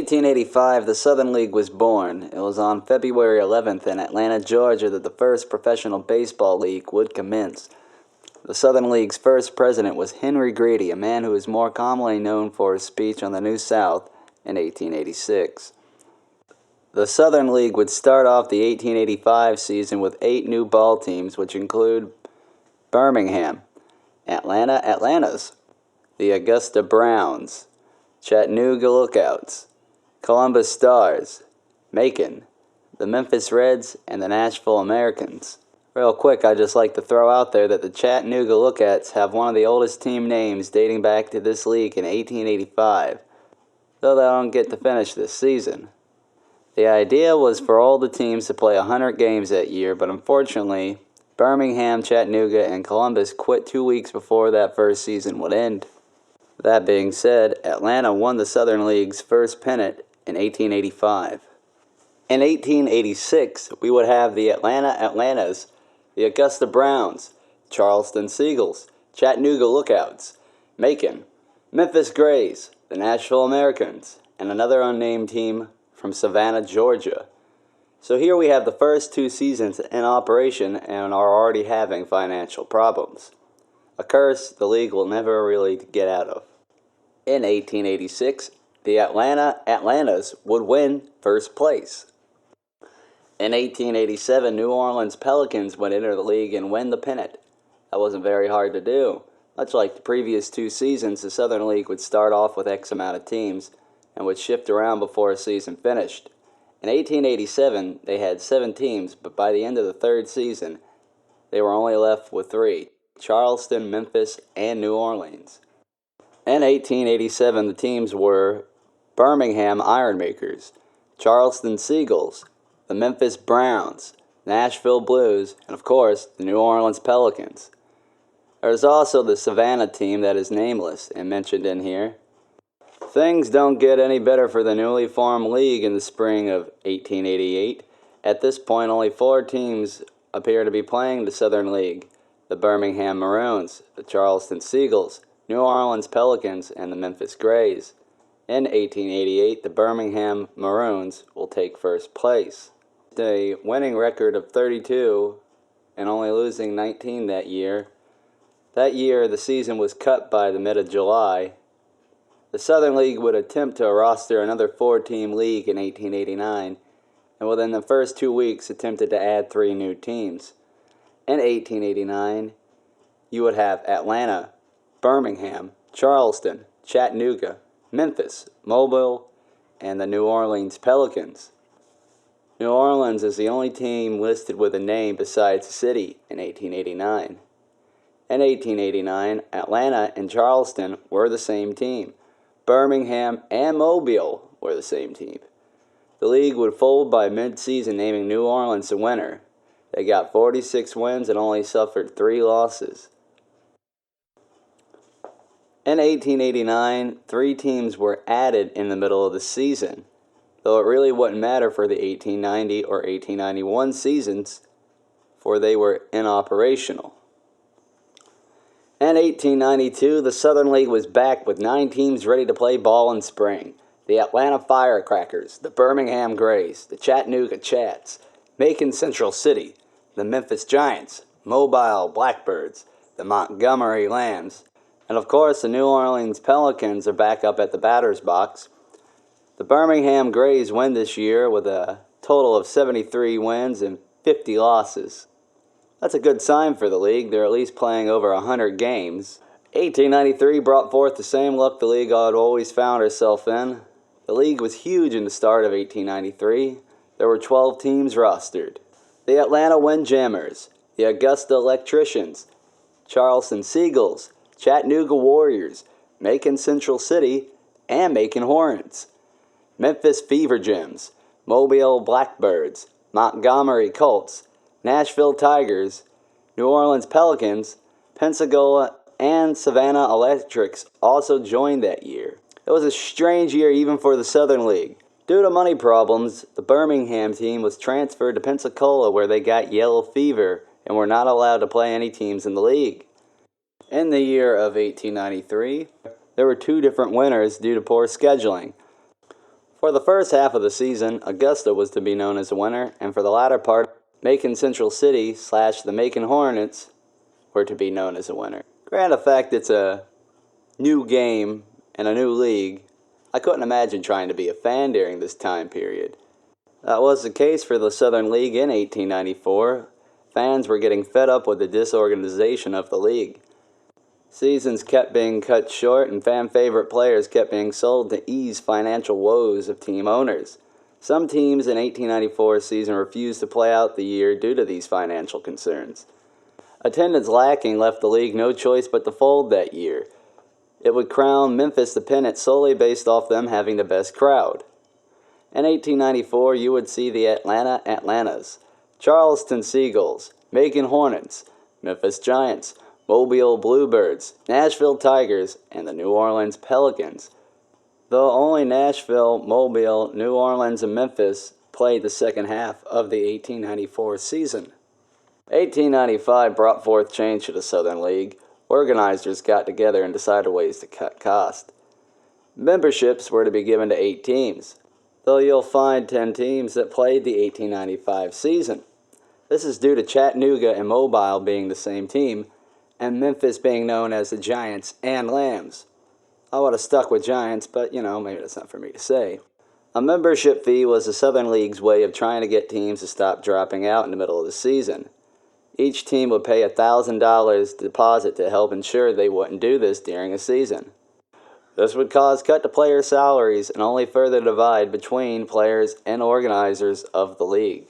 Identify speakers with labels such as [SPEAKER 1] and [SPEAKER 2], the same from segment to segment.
[SPEAKER 1] 1885, the Southern League was born. It was on February 11th in Atlanta, Georgia that the first professional baseball league would commence. The Southern League's first president was Henry Grady, a man who is more commonly known for his speech on the New South in 1886. The Southern League would start off the 1885 season with 8 new ball teams, which include Birmingham, Atlantas, the Augusta Browns, Chattanooga Lookouts, Columbus Stars, Macon, the Memphis Reds, and the Nashville Americans. Real quick, I'd just like to throw out there that the Chattanooga Lookouts have one of the oldest team names dating back to this league in 1885, though they don't get to finish this season. The idea was for all the teams to play 100 games that year, but unfortunately, Birmingham, Chattanooga, and Columbus quit 2 weeks before that first season would end. That being said, Atlanta won the Southern League's first pennant in 1885. In 1886, we would have the Atlantas, the Augusta Browns, Charleston Seagulls, Chattanooga Lookouts, Macon, Memphis Grays, the Nashville Americans, and another unnamed team from Savannah, Georgia. So here we have the first 2 seasons in operation and are already having financial problems. A curse the league will never really get out of. In 1886, the Atlantas would win first place. In 1887, New Orleans Pelicans would enter the league and win the pennant. That wasn't very hard to do. Much like the previous 2 seasons, the Southern League would start off with X amount of teams and would shift around before a season finished. In 1887, they had 7 teams, but by the end of the 3rd season, they were only left with 3. Charleston, Memphis, and New Orleans. In 1887, the teams were Birmingham Ironmakers, Charleston Seagulls, the Memphis Browns, Nashville Blues, and of course, the New Orleans Pelicans. There's also the Savannah team that is nameless and mentioned in here. Things don't get any better for the newly formed league in the spring of 1888. At this point, only 4 teams appear to be playing the Southern League: the Birmingham Maroons, the Charleston Seagulls, New Orleans Pelicans, and the Memphis Grays. In 1888, the Birmingham Maroons will take first place. A winning record of 32 and only losing 19 that year. That year, the season was cut by the mid of July. The Southern League would attempt to roster another 4-team league in 1889, and within the first 2 weeks attempted to add 3 new teams. In 1889, you would have Atlanta, Birmingham, Charleston, Chattanooga, Memphis, Mobile, and the New Orleans Pelicans. New Orleans is the only team listed with a name besides the city in 1889. In 1889, Atlanta and Charleston were the same team. Birmingham and Mobile were the same team. The league would fold by mid-season, naming New Orleans the winner. They got 46 wins and only suffered 3 losses. In 1889, 3 teams were added in the middle of the season, though it really wouldn't matter for the 1890 or 1891 seasons, for they were inoperational. In 1892, the Southern League was back with 9 teams ready to play ball in spring. The Atlanta Firecrackers, the Birmingham Grays, the Chattanooga Chats, Macon Central City, the Memphis Giants, Mobile Blackbirds, the Montgomery Lambs, and of course the New Orleans Pelicans are back up at the batter's box. The Birmingham Grays win this year with a total of 73 wins and 50 losses. That's a good sign for the league. They're at least playing over 100 games. 1893 brought forth the same luck the league had always found herself in. The league was huge in the start of 1893. There were 12 teams rostered. The Atlanta Windjammers, the Augusta Electricians, Charleston Seagulls, Chattanooga Warriors, Macon Central City, and Macon Hornets, Memphis Fever Gems, Mobile Blackbirds, Montgomery Colts, Nashville Tigers, New Orleans Pelicans, Pensacola, and Savannah Electrics also joined that year. It was a strange year even for the Southern League. Due to money problems, the Birmingham team was transferred to Pensacola, where they got yellow fever and were not allowed to play any teams in the league. In the year of 1893, there were 2 different winners due to poor scheduling. For the first half of the season, Augusta was to be known as the winner, and for the latter part, Macon Central City / the Macon Hornets were to be known as the winner. Granted the fact it's a new game and a new league, I couldn't imagine trying to be a fan during this time period. That was the case for the Southern League in 1894. Fans were getting fed up with the disorganization of the league. Seasons kept being cut short and fan-favorite players kept being sold to ease financial woes of team owners. Some teams in 1894 season refused to play out the year due to these financial concerns. Attendance lacking left the league no choice but to fold that year. It would crown Memphis the pennant solely based off them having the best crowd. In 1894, you would see the Atlanta Atlantas, Charleston Seagulls, Macon Hornets, Memphis Giants, Mobile Bluebirds, Nashville Tigers, and the New Orleans Pelicans. Though only Nashville, Mobile, New Orleans, and Memphis played the second half of the 1894 season. 1895 brought forth change to the Southern League. Organizers got together and decided ways to cut costs. Memberships were to be given to 8 teams, though you'll find 10 teams that played the 1895 season. This is due to Chattanooga and Mobile being the same team, and Memphis being known as the Giants and Lambs. I would have stuck with Giants, but maybe that's not for me to say. A membership fee was the Southern League's way of trying to get teams to stop dropping out in the middle of the season. Each team would pay $1,000 deposit to help ensure they wouldn't do this during a season. This would cause cut to player salaries and only further divide between players and organizers of the league.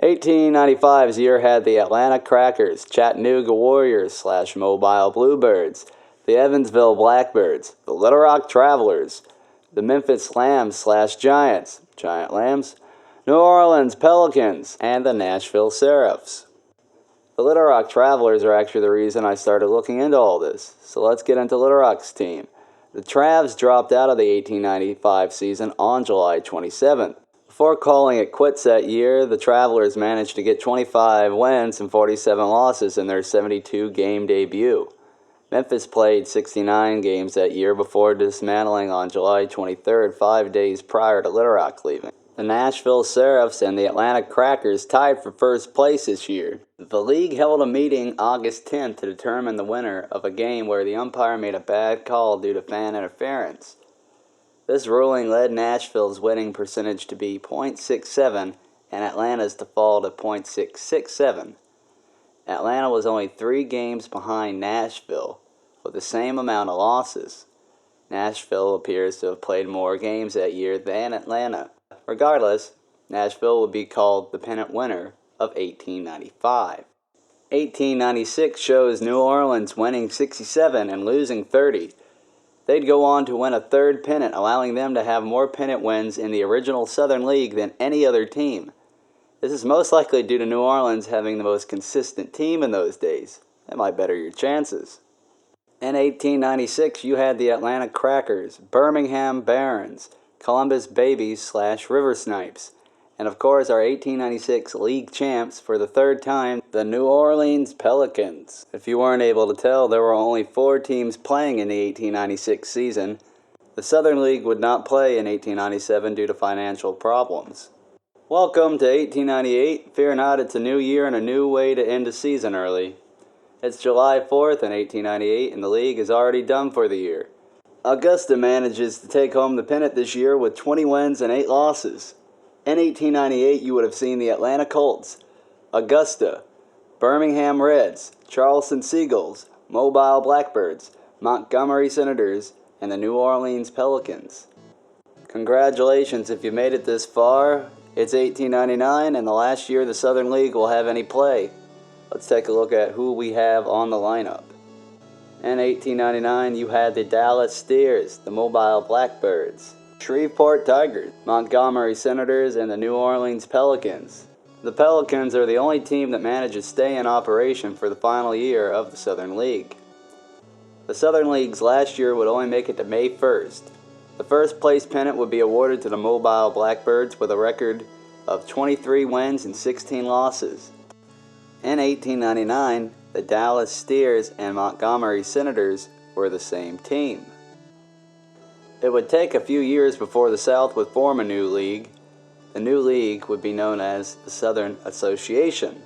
[SPEAKER 1] 1895's year had the Atlanta Crackers, Chattanooga Warriors / Mobile Bluebirds, the Evansville Blackbirds, the Little Rock Travelers, the Memphis Lambs / Giants, Giant Lambs, New Orleans Pelicans, and the Nashville Seraphs. The Little Rock Travelers are actually the reason I started looking into all this, so let's get into Little Rock's team. The Travs dropped out of the 1895 season on July 27th. Before calling it quits that year, the Travelers managed to get 25 wins and 47 losses in their 72-game debut. Memphis played 69 games that year before dismantling on July 23rd, 5 days prior to Little Rock leaving. The Nashville Seraphs and the Atlanta Crackers tied for first place this year. The league held a meeting August 10th to determine the winner of a game where the umpire made a bad call due to fan interference. This ruling led Nashville's winning percentage to be .67 and Atlanta's to fall to .667. Atlanta was only 3 games behind Nashville, with the same amount of losses. Nashville appears to have played more games that year than Atlanta. Regardless, Nashville would be called the pennant winner of 1895. 1896 shows New Orleans winning 67 and losing 30. They'd go on to win a 3rd pennant, allowing them to have more pennant wins in the original Southern League than any other team. This is most likely due to New Orleans having the most consistent team in those days. That might better your chances. In 1896, you had the Atlanta Crackers, Birmingham Barons, Columbus Babies / River Snipes, and of course our 1896 league champs for the 3rd time, the New Orleans Pelicans. If you weren't able to tell, there were only 4 teams playing in the 1896 season. The Southern League would not play in 1897 due to financial problems. Welcome to 1898. Fear not, it's a new year and a new way to end a season early. It's July 4th in 1898 and the league is already done for the year. Augusta manages to take home the pennant this year with 20 wins and 8 losses. In 1898, you would have seen the Atlanta Colts, Augusta, Birmingham Reds, Charleston Seagulls, Mobile Blackbirds, Montgomery Senators, and the New Orleans Pelicans. Congratulations if you made it this far. It's 1899 and the last year the Southern League will have any play. Let's take a look at who we have on the lineup. In 1899, you had the Dallas Steers, the Mobile Blackbirds, Shreveport Tigers, Montgomery Senators, and the New Orleans Pelicans. The Pelicans are the only team that managed to stay in operation for the final year of the Southern League. The Southern League's last year would only make it to May 1st. The first place pennant would be awarded to the Mobile Blackbirds with a record of 23 wins and 16 losses. In 1899, the Dallas Steers and Montgomery Senators were the same team. It would take a few years before the South would form a new league. The new league would be known as the Southern Association.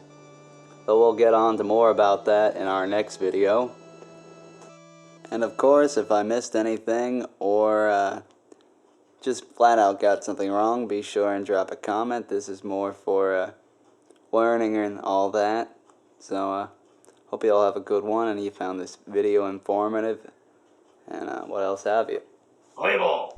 [SPEAKER 1] But we'll get on to more about that in our next video. And of course, if I missed anything or just flat out got something wrong, be sure and drop a comment. This is more for learning and all that. So hope you all have a good one and you found this video informative. And what else have you?
[SPEAKER 2] Play ball!